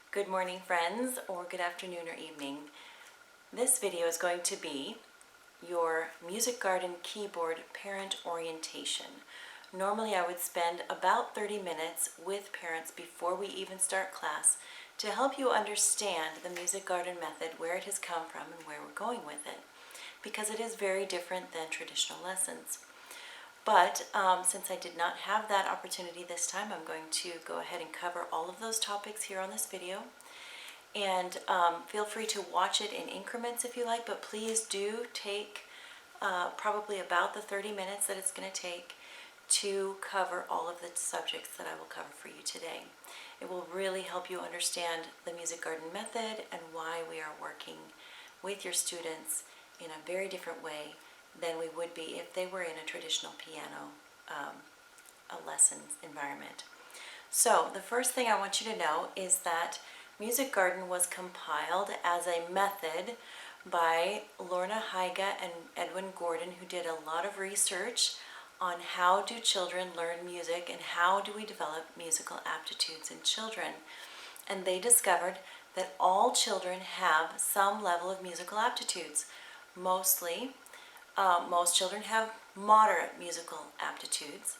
Good morning, friends, or good afternoon or evening. This video is going to be your Musikgarten keyboard parent orientation. Normally I would spend about 30 minutes with parents before we even start class to help you understand the Musikgarten method, where it has come from and where we're going with it, because it is very different than traditional lessons. But since I did not have that opportunity this time, I'm going to go ahead and cover all of those topics here on this video. And feel free to watch it in increments if you like, but please do take probably about the 30 minutes that it's going to take to cover all of the subjects that I will cover for you today. It will really help you understand the Musikgarten method and why we are working with your students in a very different way than we would be if they were in a traditional piano a lessons environment. So the first thing I want you to know is that Musikgarten was compiled as a method by Lorna Heiga and Edwin Gordon, who did a lot of research on how do children learn music and how do we develop musical aptitudes in children. And they discovered that all children have some level of musical aptitudes. Most children have moderate musical aptitudes.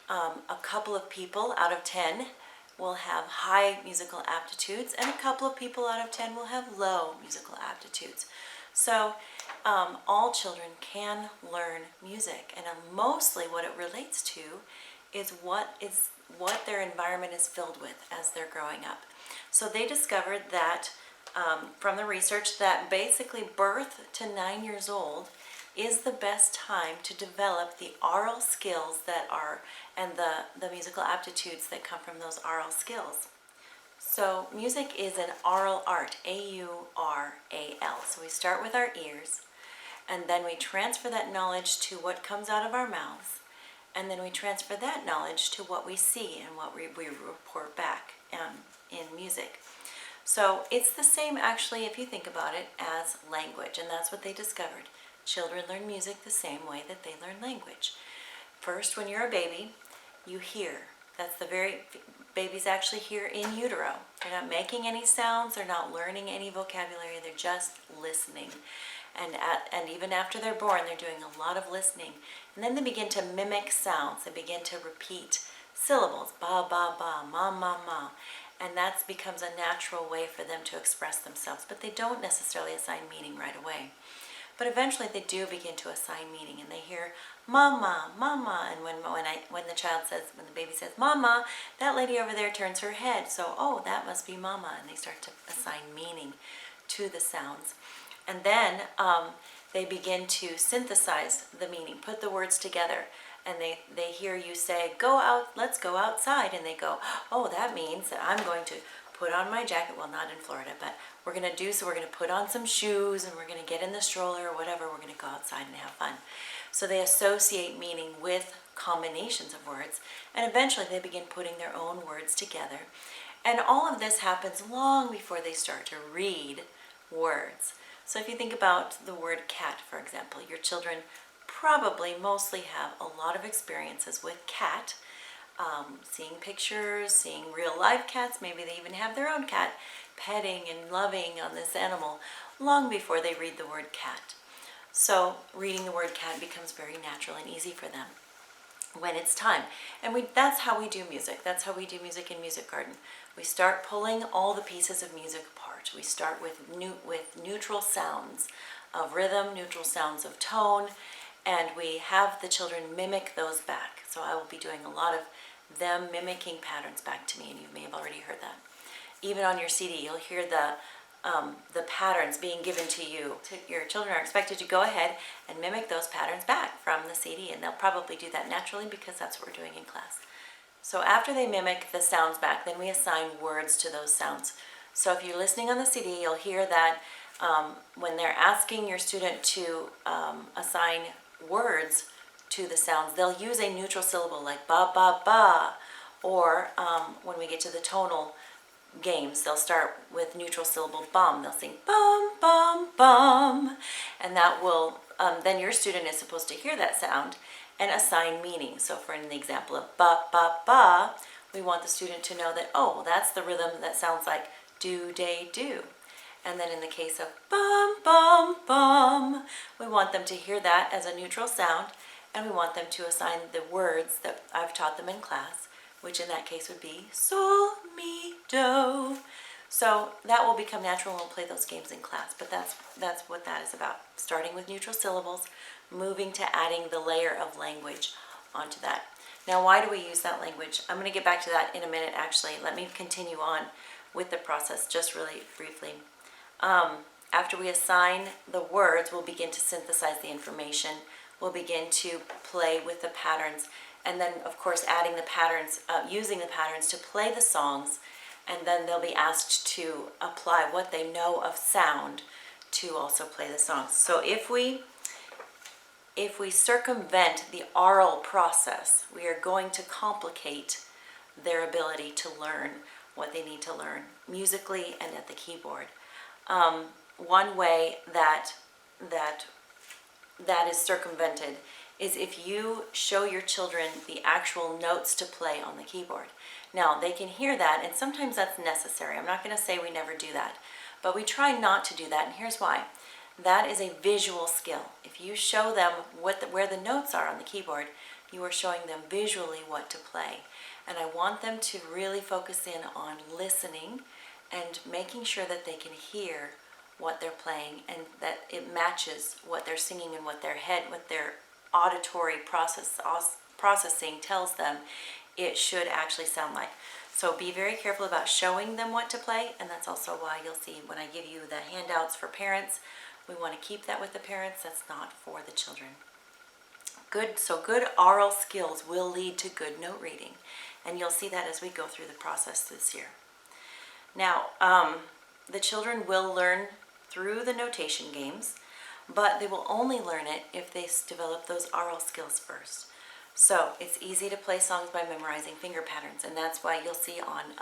A couple of people out of 10 will have high musical aptitudes, and a couple of people out of 10 will have low musical aptitudes. So all children can learn music, and mostly what it relates to is what their environment is filled with as they're growing up. So they discovered that from the research that basically birth to 9 years old is the best time to develop the aural skills that are, and the musical aptitudes that come from those aural skills. So music is an aural art, A-U-R-A-L. So we start with our ears, and then we transfer that knowledge to what comes out of our mouths, and then we transfer that knowledge to what we see and what we report back in music. So it's the same, actually, if you think about it, as language, and that's what they discovered. Children learn music the same way that they learn language. First, when you're a baby, you hear. That's babies actually hear in utero. They're not making any sounds, they're not learning any vocabulary, they're just listening. And even after they're born, they're doing a lot of listening. And then they begin to mimic sounds. They begin to repeat syllables, ba, ba, ba, ma, ma, ma. And that becomes a natural way for them to express themselves. But they don't necessarily assign meaning right away. But eventually they do begin to assign meaning, and they hear mama, mama, and when the baby says mama, that lady over there turns her head, so oh, that must be mama, and they start to assign meaning to the sounds. And then they begin to synthesize the meaning, put the words together, and they hear you say, go out, let's go outside, and they go, oh, that means that I'm going to put on my jacket, well, not in Florida, but we're going to put on some shoes, and we're going to get in the stroller or whatever, we're going to go outside and have fun. So they associate meaning with combinations of words, and eventually they begin putting their own words together. And all of this happens long before they start to read words. So if you think about the word cat, for example, your children probably mostly have a lot of experiences with cat, seeing pictures, seeing real live cats, maybe they even have their own cat, petting and loving on this animal long before they read the word cat. So reading the word cat becomes very natural and easy for them when it's time. And that's how we do music. That's how we do music in Musikgarten. We start pulling all the pieces of music apart. We start with neutral sounds of rhythm, neutral sounds of tone, and we have the children mimic those back. So I will be doing a lot of them mimicking patterns back to me, and you may have already heard that. Even on your CD, you'll hear the patterns being given to you. Your children are expected to go ahead and mimic those patterns back from the CD, and they'll probably do that naturally because that's what we're doing in class. So after they mimic the sounds back, then we assign words to those sounds. So if you're listening on the CD, you'll hear that when they're asking your student to assign words to the sounds, they'll use a neutral syllable like ba, ba, ba, or when we get to the tonal games, they'll start with neutral syllable bum. They'll sing bum, bum, bum, and that will, then your student is supposed to hear that sound and assign meaning. So for in the example of ba, ba, ba, we want the student to know that, oh, that's the rhythm that sounds like do, day, do. And then in the case of bum, bum, bum, we want them to hear that as a neutral sound, and we want them to assign the words that I've taught them in class, which in that case would be sol, mi, do. So that will become natural and we'll play those games in class, but that's what that is about. Starting with neutral syllables, moving to adding the layer of language onto that. Now, why do we use that language? I'm going to get back to that in a minute, actually. Let me continue on with the process just really briefly. After we assign the words, we'll begin to synthesize the information. We'll begin to play with the patterns, and then, of course, adding the patterns, using the patterns to play the songs, and then they'll be asked to apply what they know of sound to also play the songs. So if we circumvent the aural process, we are going to complicate their ability to learn what they need to learn musically and at the keyboard. One way that is circumvented is if you show your children the actual notes to play on the keyboard. Now, they can hear that, and sometimes that's necessary. I'm not going to say we never do that, but we try not to do that, and here's why. That is a visual skill. If you show them where the notes are on the keyboard, you are showing them visually what to play. And I want them to really focus in on listening and making sure that they can hear what they're playing and that it matches what they're singing and what their auditory processing tells them it should actually sound like. So be very careful about showing them what to play, and that's also why you'll see when I give you the handouts for parents, we want to keep that with the parents. That's not for the children. Good aural skills will lead to good note reading, and you'll see that as we go through the process this year. Now, the children will learn through the notation games, but they will only learn it if they develop those aural skills first. So it's easy to play songs by memorizing finger patterns, and that's why you'll see on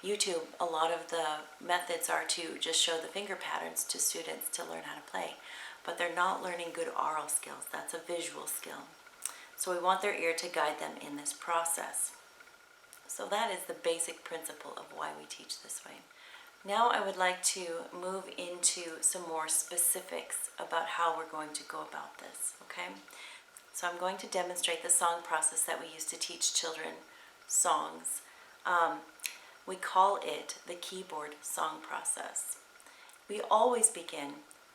YouTube a lot of the methods are to just show the finger patterns to students to learn how to play, but they're not learning good aural skills. That's a visual skill. So we want their ear to guide them in this process. So that is the basic principle of why we teach this way. Now I would like to move into some more specifics about how we're going to go about this, okay? So I'm going to demonstrate the song process that we use to teach children songs. We call it the keyboard song process. We always begin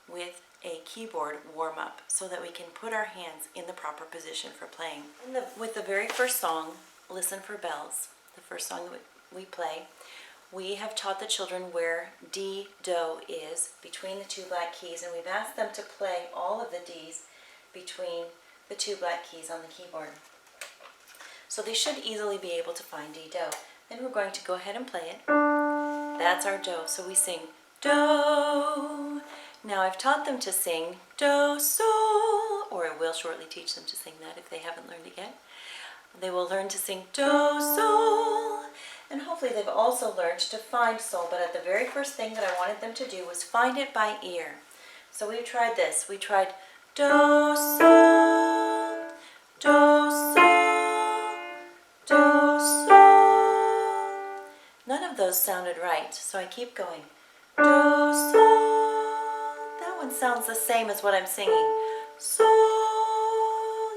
with a keyboard warm-up so that we can put our hands in the proper position for playing. With the very first song, Listen for Bells, the first song we play, we have taught the children where D, Do is between the two black keys, and we've asked them to play all of the Ds between the two black keys on the keyboard. So they should easily be able to find D, Do. Then we're going to go ahead and play it. That's our Do. So we sing Do. Now I've taught them to sing Do, Sol, or I will shortly teach them to sing that if they haven't learned it yet. They will learn to sing Do, Sol, and hopefully they've also learned to find Sol, but the very first thing that I wanted them to do was find it by ear. So we tried this. We tried Do, Sol, Do, Sol, Do, Sol. None of those sounded right, so I keep going. Do, Sol. That one sounds the same as what I'm singing. Sol.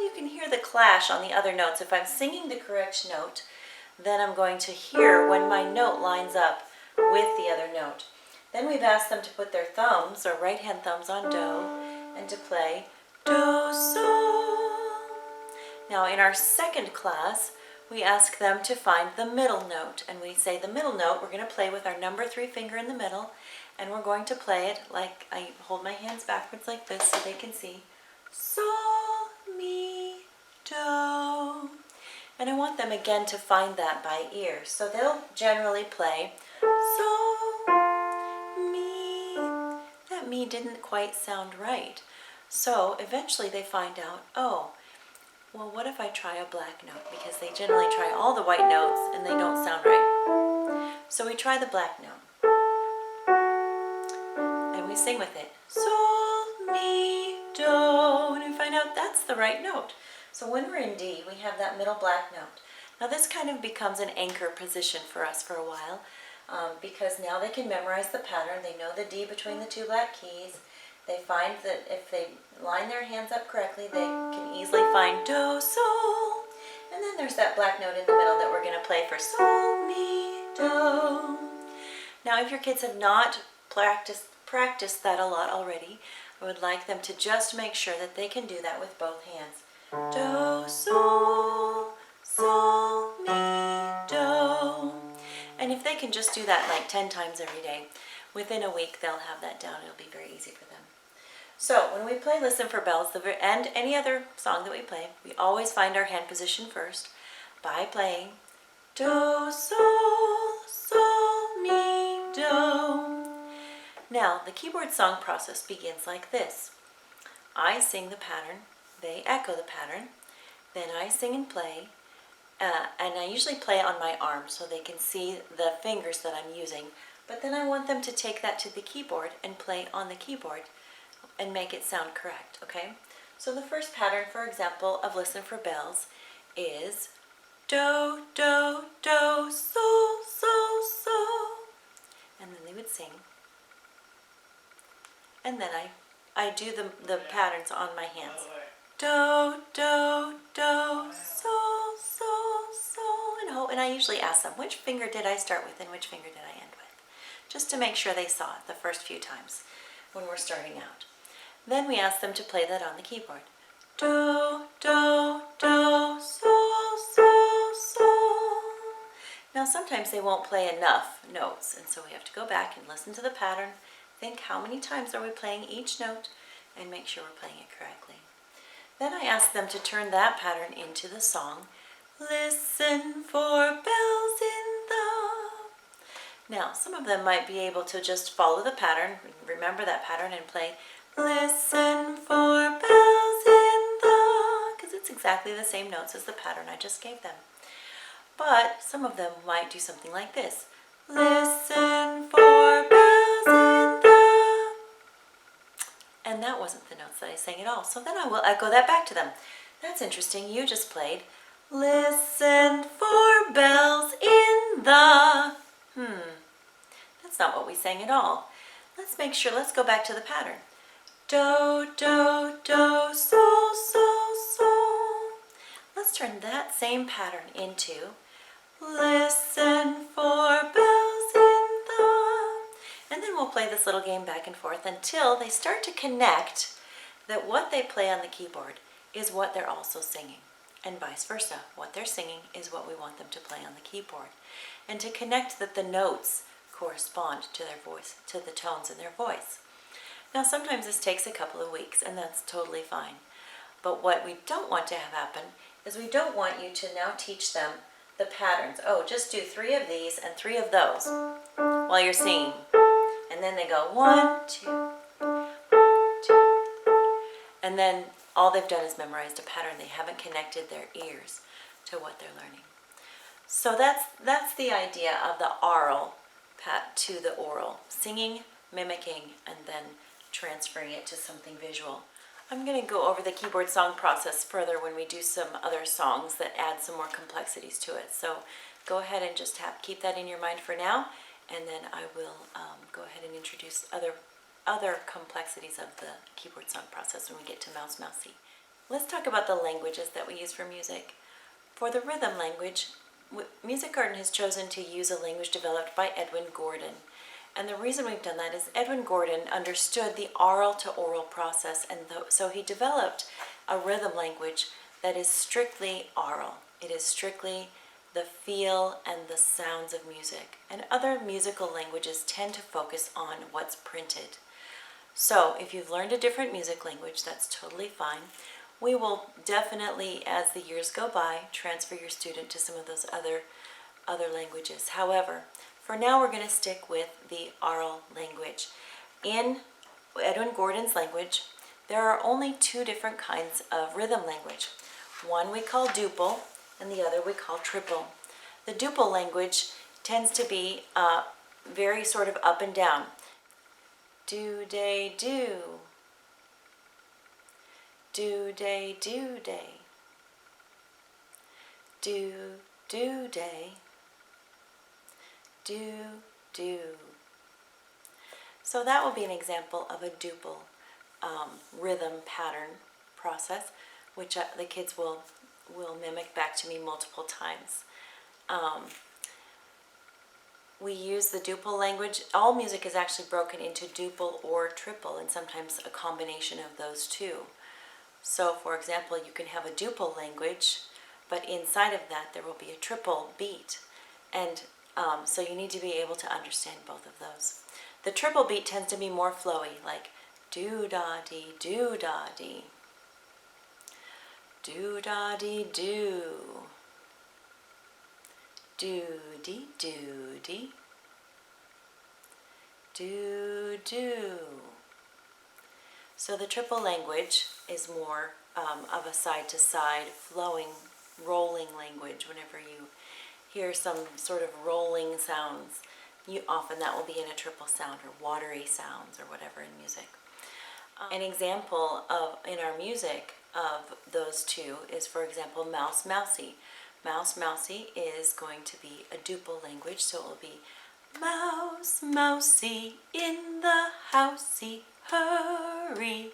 You can hear the clash on the other notes. If I'm singing the correct note, then I'm going to hear when my note lines up with the other note. Then we've asked them to put their thumbs, or right hand thumbs, on Do and to play Do, Sol. Now in our second class, we ask them to find the middle note, and we say the middle note we're going to play with our number 3 finger in the middle, and we're going to play it like I hold my hands backwards like this so they can see Sol, Mi, Do. And I want them again to find that by ear. So they'll generally play Sol, Mi. That Mi didn't quite sound right. So eventually they find out, oh, well, what if I try a black note? Because they generally try all the white notes and they don't sound right. So we try the black note. And we sing with it. Sol, Mi, Do. And we find out that's the right note. So when we're in D, we have that middle black note. Now this kind of becomes an anchor position for us for a while. because now they can memorize the pattern. They know the D between the two black keys. They find that if they line their hands up correctly, they can easily find do, sol. And then there's that black note in the middle that we're going to play for sol, mi, do. Now, if your kids have not practiced that a lot already, I would like them to just make sure that they can do that with both hands. Do, sol, sol, mi, do. And if they can just do that like 10 times every day, within a week they'll have that down. It'll be very easy for them. So when we play Listen for Bells, and any other song that we play, we always find our hand position first by playing do, sol, sol, mi, do. Now, the keyboard song process begins like this. I sing the pattern, they echo the pattern, then I sing and play, and I usually play on my arm so they can see the fingers that I'm using, but then I want them to take that to the keyboard and play on the keyboard and make it sound correct, okay? So the first pattern, for example, of Listen for Bells is do, do, do, sol, sol, sol. And then they would sing. And then I do the patterns on my hands. Do, do, do, sol, sol, sol, and ho. And I usually ask them, which finger did I start with and which finger did I end with? Just to make sure they saw it the first few times when we're starting out. Then we ask them to play that on the keyboard. Do, do, do, sol, sol, sol. Now sometimes they won't play enough notes, and so we have to go back and listen to the pattern, think how many times are we playing each note, and make sure we're playing it correctly. Then I ask them to turn that pattern into the song, Listen for Bells in the... Now, some of them might be able to just follow the pattern, remember that pattern, and play Listen for bells in the, because it's exactly the same notes as the pattern I just gave them. But some of them might do something like this. Listen for bells in the. And that wasn't the notes that I sang at all. So then I will echo that back to them. That's interesting. You just played Listen for bells in the. That's not what we sang at all. Let's make sure, let's go back to the pattern. Do, do, do, sol, sol, sol. Let's turn that same pattern into Listen for bells in the. And then we'll play this little game back and forth until they start to connect that what they play on the keyboard is what they're also singing, and vice versa. What they're singing is what we want them to play on the keyboard. And to connect that the notes correspond to their voice, to the tones in their voice. Now sometimes this takes a couple of weeks, and that's totally fine. But what we don't want to have happen is we don't want you to now teach them the patterns. Oh, just do 3 of these and 3 of those while you're singing. And then they go 1, 2, 2. And then all they've done is memorized a pattern. They haven't connected their ears to what they're learning. So that's the idea of the aural to the oral. Singing, mimicking, and then transferring it to something visual. I'm going to go over the keyboard song process further when we do some other songs that add some more complexities to it. So go ahead and just keep that in your mind for now, and then I will go ahead and introduce other complexities of the keyboard song process when we get to Mouse Mousey. Let's talk about the languages that we use for music. For the rhythm language, Musikgarten has chosen to use a language developed by Edwin Gordon. And the reason we've done that is Edwin Gordon understood the aural to oral process, and so he developed a rhythm language that is strictly aural. It is strictly the feel and the sounds of music. And other musical languages tend to focus on what's printed. So if you've learned a different music language, that's totally fine. We will definitely, as the years go by, transfer your student to some of those other languages. However, for now we're going to stick with the aural language. In Edwin Gordon's language, there are only 2 different kinds of rhythm language. One we call duple, and the other we call triple. The duple language tends to be very sort of up and down. Do, day, do. Do, day, do, day. Do, do, day. Do, do. So that will be an example of a duple rhythm pattern process, which the kids will mimic back to me multiple times. We use the duple language. All music is actually broken into duple or triple, and sometimes a combination of those two. So, for example, you can have a duple language, but inside of that there will be a triple beat. And so you need to be able to understand both of those. The triple beat tends to be more flowy, like do-da-dee, do-da-dee. Do-da-dee, do. Do-dee, do-dee. Do-do. So the triple language is more of a side-to-side, flowing, rolling language. Whenever you hear some sort of rolling sounds, often that will be in a triple sound, or watery sounds, or whatever in music. An example in our music of those two is, for example, mouse, mousey. Mouse, mousey is going to be a duple language, so it will be mouse, mousey, in the housey, hurry,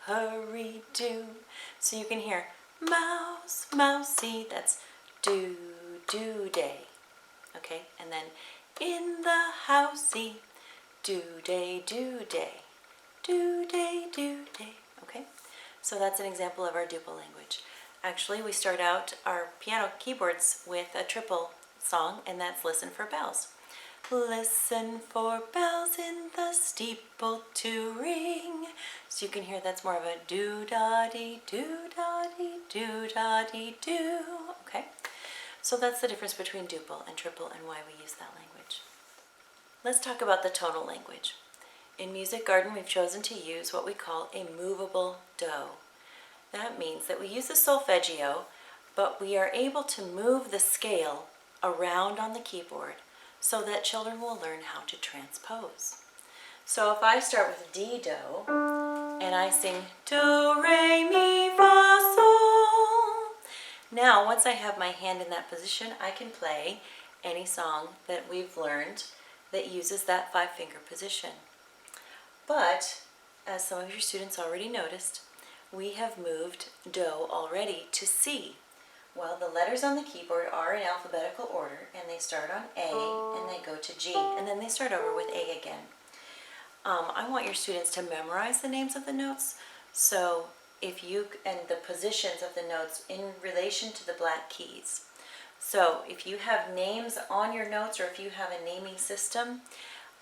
hurry, do. So you can hear mouse, mousey, that's do, do, day. Okay, and then in the housey, do, day, do, day. Do, day, do, day. Okay, so that's an example of our duple language. Actually, we start out our piano keyboards with a triple song, and that's Listen for Bells. Listen for bells in the steeple to ring. So you can hear that's more of a do-da-dee, do-da-dee, do-da-dee, do. Okay, so that's the difference between duple and triple and why we use that language. Let's talk about the tonal language. In Musikgarten, we've chosen to use what we call a movable do. That means that we use the solfeggio, but we are able to move the scale around on the keyboard so that children will learn how to transpose. So if I start with D, do, and I sing do, re, mi, fa, sol. Now, once I have my hand in that position, I can play any song that we've learned that uses that 5-finger position. But, as some of your students already noticed, we have moved do already to C. Well, the letters on the keyboard are in alphabetical order, and they start on A, and they go to G, and then they start over with A again. I want your students to memorize the names of the notes, so and the positions of the notes in relation to the black keys. So if you have names on your notes, or if you have a naming system,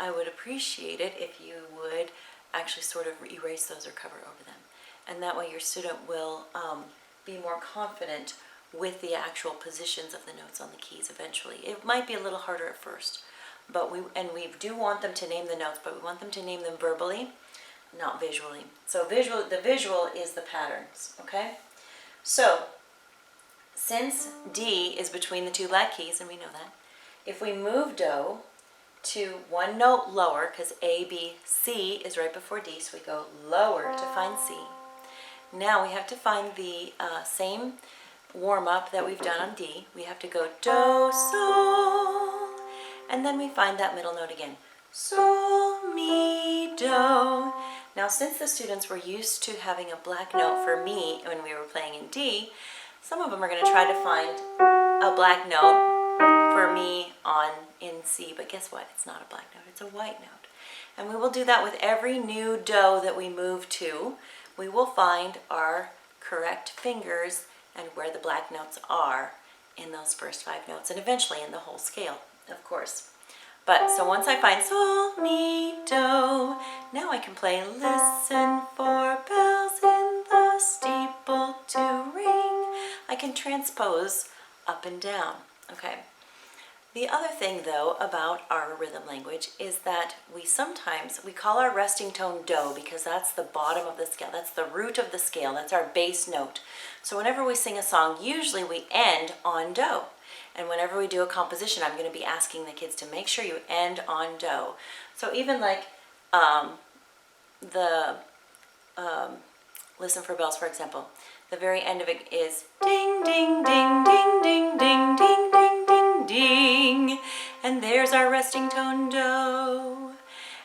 I would appreciate it if you would actually sort of erase those or cover over them. And that way your student will be more confident with the actual positions of the notes on the keys eventually. It might be a little harder at first, but we do want them to name the notes, but we want them to name them verbally, not visually. So the visual is the patterns, okay? So since D is between the two black keys, and we know that, if we move do to one note lower, because A, B, C is right before D, so we go lower to find C. Now we have to find the same warm-up that we've done on D. We have to go do, sol, and then we find that middle note again. Sol, mi, do. Now, since the students were used to having a black note for mi when we were playing in D, some of them are going to try to find a black note for mi in C, but guess what? It's not a black note, it's a white note. And we will do that with every new do that we move to. We will find our correct fingers and where the black notes are in those first 5 notes, and eventually in the whole scale, of course. But so once I find sol, mi, do, now I can play listen for bells in the steeple to ring. I can transpose up and down, okay? The other thing, though, about our rhythm language is that we call our resting tone do because that's the bottom of the scale. That's the root of the scale. That's our bass note. So whenever we sing a song, usually we end on do. And whenever we do a composition, I'm going to be asking the kids to make sure you end on do. So even like Listen for Bells, for example. The very end of it is ding, ding, ding, ding, ding, ding, ding, ding, ding, ding. And there's our resting tone do.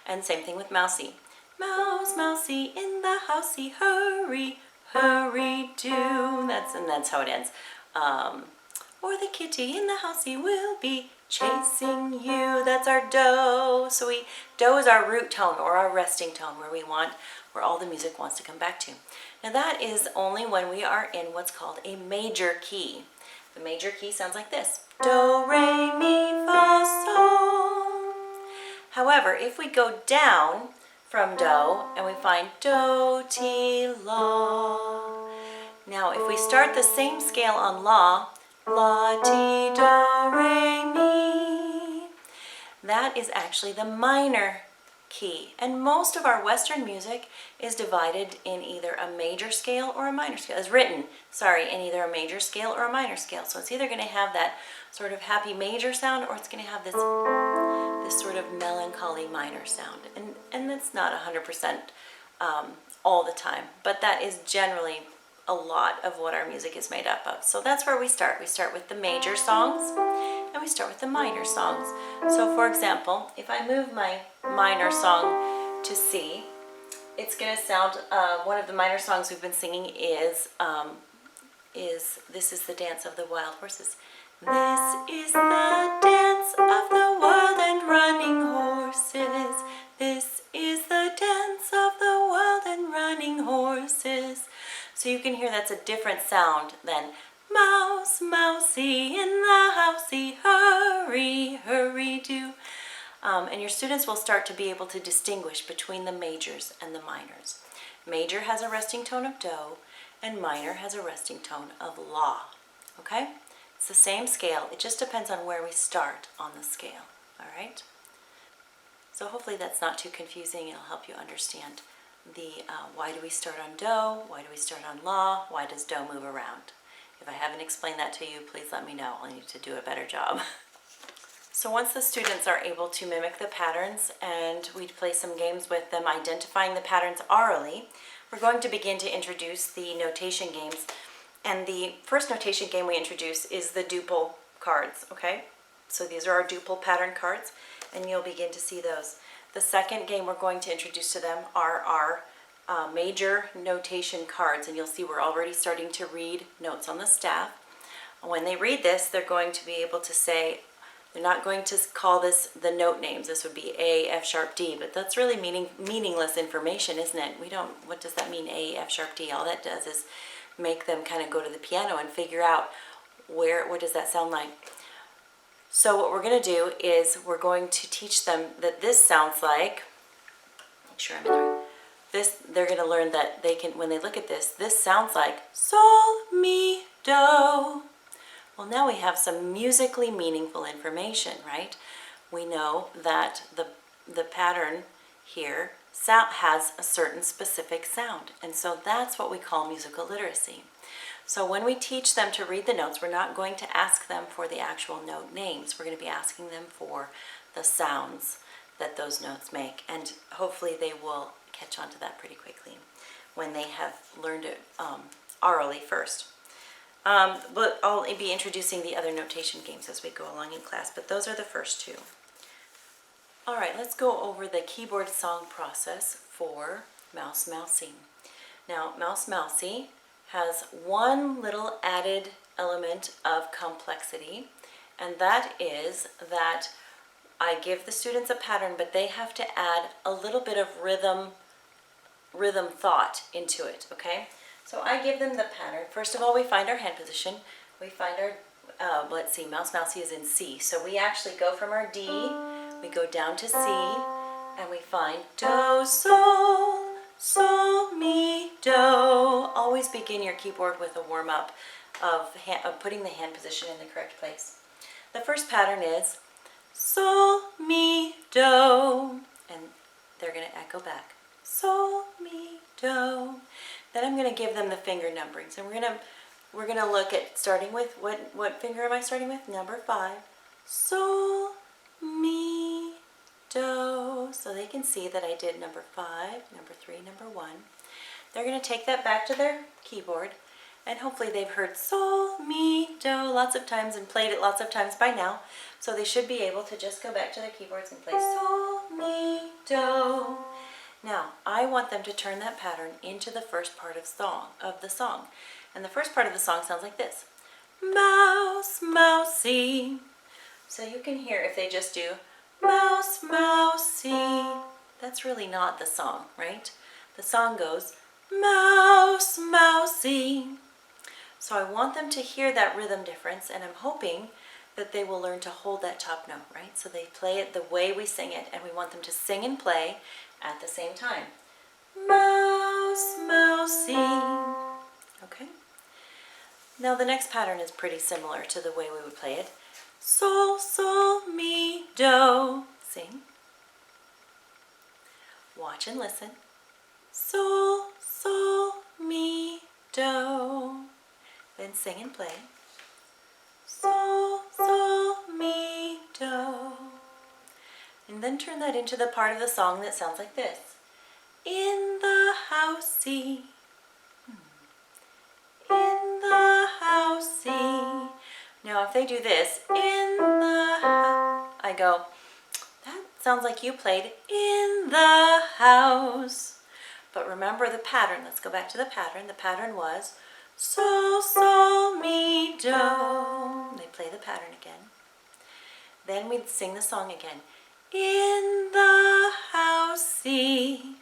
And same thing with mousey. Mouse, mousey, in the housey, hurry, hurry, do. That's how it ends. Or the kitty in the housey will be chasing you. That's our do. So do is our root tone or our resting tone where all the music wants to come back to. Now that is only when we are in what's called a major key. The major key sounds like this. Do, re, mi, fa, sol. However, if we go down from do and we find do, ti, la. Now if we start the same scale on la, la, ti, do, re, mi, that is actually the minor key. And most of our Western music is divided in either a major scale or a minor scale. Is written, in either a major scale or a minor scale. So it's either going to have that sort of happy major sound or it's going to have this sort of melancholy minor sound. And that's not 100% all the time, but that is generally a lot of what our music is made up of. So that's where we start. We start with the major songs and we start with the minor songs. So for example, if I move my minor song to C, it's going to sound, one of the minor songs we've been singing is This is the Dance of the Wild Horses. This is the dance of the wild and running horses. This is the dance of the wild and running horses. So you can hear that's a different sound than mouse, mousey, in the housey, hurry, hurry, do. And your students will start to be able to distinguish between the majors and the minors. Major has a resting tone of do, and minor has a resting tone of la. Okay? It's the same scale. It just depends on where we start on the scale. All right? So hopefully that's not too confusing. It'll help you understand the why do we start on do, why do we start on la, why does do move around. If I haven't explained that to you, please let me know. I need to do a better job. So once the students are able to mimic the patterns and we play some games with them identifying the patterns orally, we're going to begin to introduce the notation games. And the first notation game we introduce is the duple cards, okay? So these are our duple pattern cards, and you'll begin to see those. The second game we're going to introduce to them are our major notation cards, and you'll see we're already starting to read notes on the staff. When they read this, they're going to be able to say, they're not going to call this the note names. This would be A, F sharp, D, but that's really meaningless information, isn't it? What does that mean, A, F sharp, D? All that does is make them kind of go to the piano and figure out what does that sound like. So what we're going to do is we're going to teach them that this sounds like, make sure I'm in the right, they're going to learn that they can, when they look at this sounds like sol, mi, do. Well, now we have some musically meaningful information, right? We know that the pattern here has a certain specific sound, and so that's what we call musical literacy. So when we teach them to read the notes, we're not going to ask them for the actual note names. We're going to be asking them for the sounds that those notes make, and hopefully they will catch on to that pretty quickly when they have learned it orally first. But I'll be introducing the other notation games as we go along in class, but those are the first two. All right, let's go over the keyboard song process for Mouse Mousey. Now, Mouse Mousey has one little added element of complexity, and that is that I give the students a pattern, but they have to add a little bit of rhythm thought into it, okay? So I give them the pattern. First of all, we find our hand position. We find our, let's see, Mouse Mousey is in C. So we actually go from our D, we go down to C, and we find do, sol, sol, mi, do. Always begin your keyboard with a warm-up of putting the hand position in the correct place. The first pattern is sol, mi, do, and they're going to echo back. Sol, mi, do. Then I'm going to give them the finger numberings, and we're going to look at starting with what finger am I starting with? Number 5. Sol, mi, do. So they can see that I did number 5, number 3, number 1. They're going to take that back to their keyboard, And hopefully they've heard sol, mi, do lots of times and played it lots of times by now. So they should be able to just go back to their keyboards and play sol, mi, do. Now, I want them to turn that pattern into the first part of the song. And the first part of the song sounds like this. Mouse, mousey. So you can hear if they just do mouse, mousey. That's really not the song, right? The song goes mouse, mousey. So I want them to hear that rhythm difference, and I'm hoping that they will learn to hold that top note, right? So they play it the way we sing it, and we want them to sing and play at the same time. Mouse, mousey. Okay? Now the next pattern is pretty similar to the way we would play it. Sol, sol, mi, do. Sing. Watch and listen. Sol, sol, mi, do. Then sing and play. Sol, sol, mi, do. And then turn that into the part of the song that sounds like this. In the housey. In the housey. Now if they do this, in the, I go, that sounds like you played in the house. But remember the pattern. Let's go back to the pattern. The pattern was sol, sol, mi, do. They play the pattern again. Then we'd sing the song again. In the housey.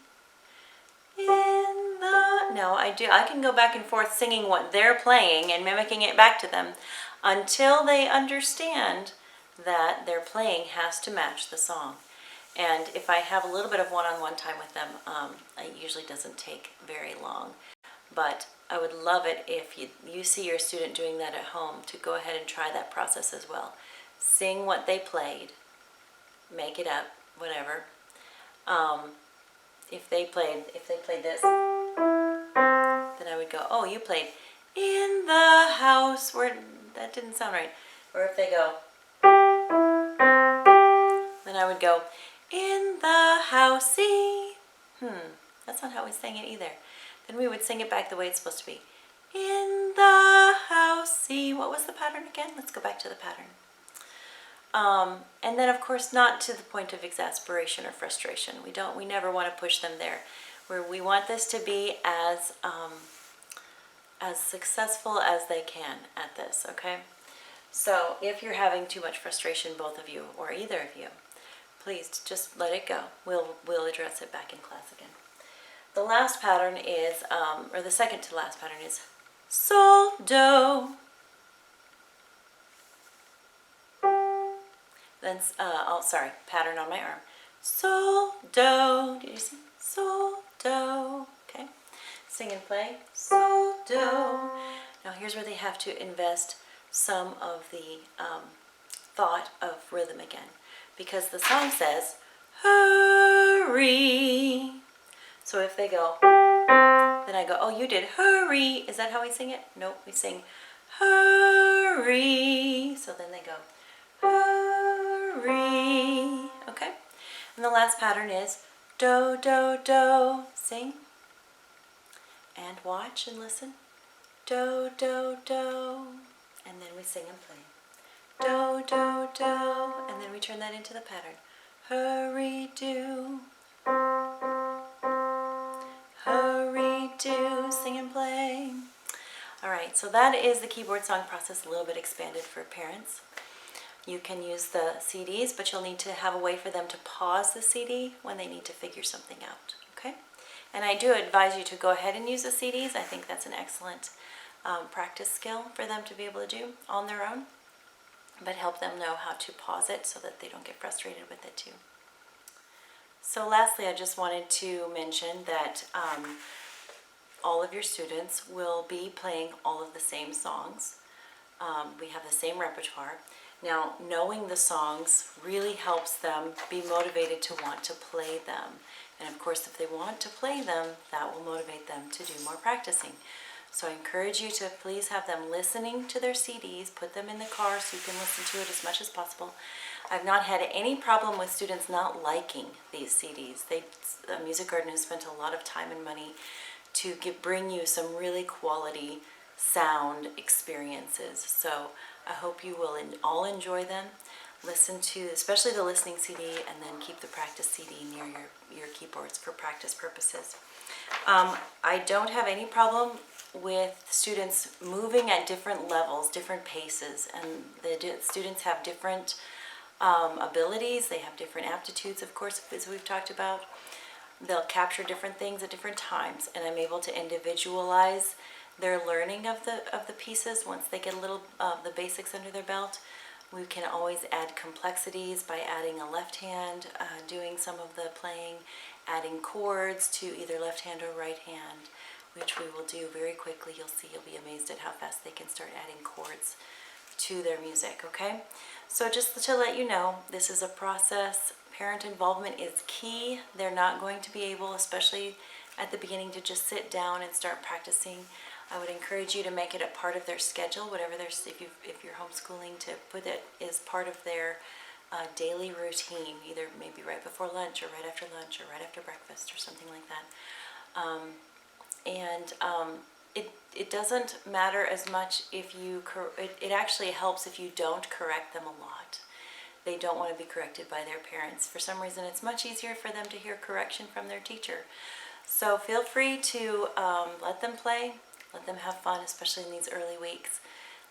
In the... Now I can go back and forth singing what they're playing and mimicking it back to them until they understand that their playing has to match the song. And if I have a little bit of one-on-one time with them, it usually doesn't take very long. But I would love it if you see your student doing that at home to go ahead and try that process as well. Sing what they played, make it up, whatever. If they played this, then I would go, oh, you played in the house, where that didn't sound right. Or if they go, then I would go, in the housey. That's not how we sang it either. Then we would sing it back the way it's supposed to be. In the housey. What was the pattern again? Let's go back to the pattern. And then of course not to the point of exasperation or frustration. We never want to push them there. We want this to be as successful as they can at this, okay? So if you're having too much frustration, both of you or either of you, please just let it go. We'll address it back in class again. The last pattern is, or the second to last pattern is sol, do. Then, pattern on my arm. Sol, do. Did you see? Sol, do. Okay. Sing and play. Sol, do. Now here's where they have to invest some of the thought of rhythm again. Because the song says, hurry. So if they go, then I go, oh, you did hurry. Is that how we sing it? Nope, we sing hurry. So then they go, hurry. Okay? And the last pattern is do, do, do. Sing. And watch and listen. Do, do, do. And then we sing and play. Do, do, do. And then we turn that into the pattern. Hurry, do. Hurry, do. Sing and play. Alright, so that is the keyboard song process, a little bit expanded for parents. You can use the CDs, but you'll need to have a way for them to pause the CD when they need to figure something out, okay? And I do advise you to go ahead and use the CDs. I think that's an excellent practice skill for them to be able to do on their own, but help them know how to pause it so that they don't get frustrated with it too. So lastly, I just wanted to mention that all of your students will be playing all of the same songs. We have the same repertoire. Now, knowing the songs really helps them be motivated to want to play them. And of course, if they want to play them, that will motivate them to do more practicing. So I encourage you to please have them listening to their CDs, put them in the car so you can listen to it as much as possible. I've not had any problem with students not liking these CDs. Musikgarten has spent a lot of time and money to bring you some really quality sound experiences. So I hope you will all enjoy them. Listen to especially the listening CD, and then keep the practice CD near your keyboards for practice purposes. I don't have any problem with students moving at different levels, different paces, and the students have different abilities. They have different aptitudes, of course, as we've talked about. They'll capture different things at different times, and I'm able to individualize their learning of the pieces once they get a little the basics under their belt. We can always add complexities by adding a left hand, doing some of the playing, adding chords to either left hand or right hand, which we will do very quickly. You'll see, you'll be amazed at how fast they can start adding chords to their music, okay? So just to let you know, this is a process. Parent involvement is key. They're not going to be able, especially at the beginning, to just sit down and start practicing. I would encourage you to make it a part of their schedule, whatever their, if you're homeschooling, to put it as part of their daily routine, either maybe right before lunch or right after lunch or right after breakfast or something like that. It doesn't matter as much if you, it actually helps if you don't correct them a lot. They don't want to be corrected by their parents. For some reason, it's much easier for them to hear correction from their teacher. So feel free to let them play, let them have fun, especially in these early weeks.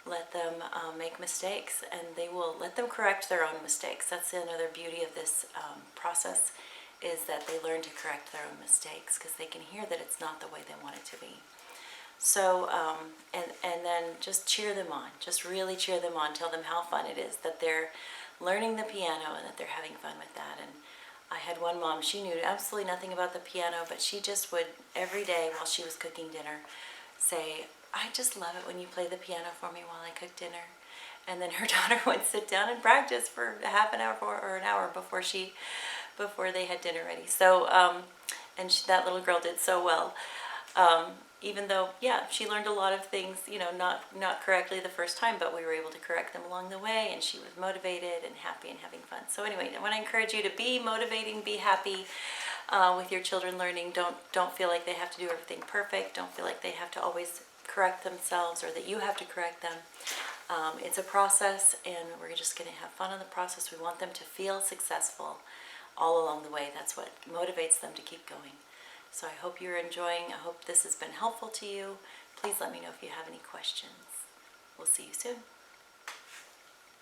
Let them make mistakes, and they will let them correct their own mistakes. That's another beauty of this process, is that they learn to correct their own mistakes because they can hear that it's not the way they want it to be. So, and then just cheer them on. Just really cheer them on. Tell them how fun it is, that they're learning the piano and that they're having fun with that. And I had one mom, she knew absolutely nothing about the piano, but she just would, every day while she was cooking dinner, say, "I just love it when you play the piano for me while I cook dinner." And then her daughter would sit down and practice for a half an hour or an hour before they had dinner ready. So, that little girl did so well. Even though, yeah, she learned a lot of things, not correctly the first time, but we were able to correct them along the way, and she was motivated and happy and having fun. So anyway, I want to encourage you to be motivating, be happy with your children learning. Don't feel like they have to do everything perfect. Don't feel like they have to always correct themselves or that you have to correct them. It's a process, and we're just going to have fun in the process. We want them to feel successful all along the way. That's what motivates them to keep going. So I hope you're enjoying. I hope this has been helpful to you. Please let me know if you have any questions. We'll see you soon.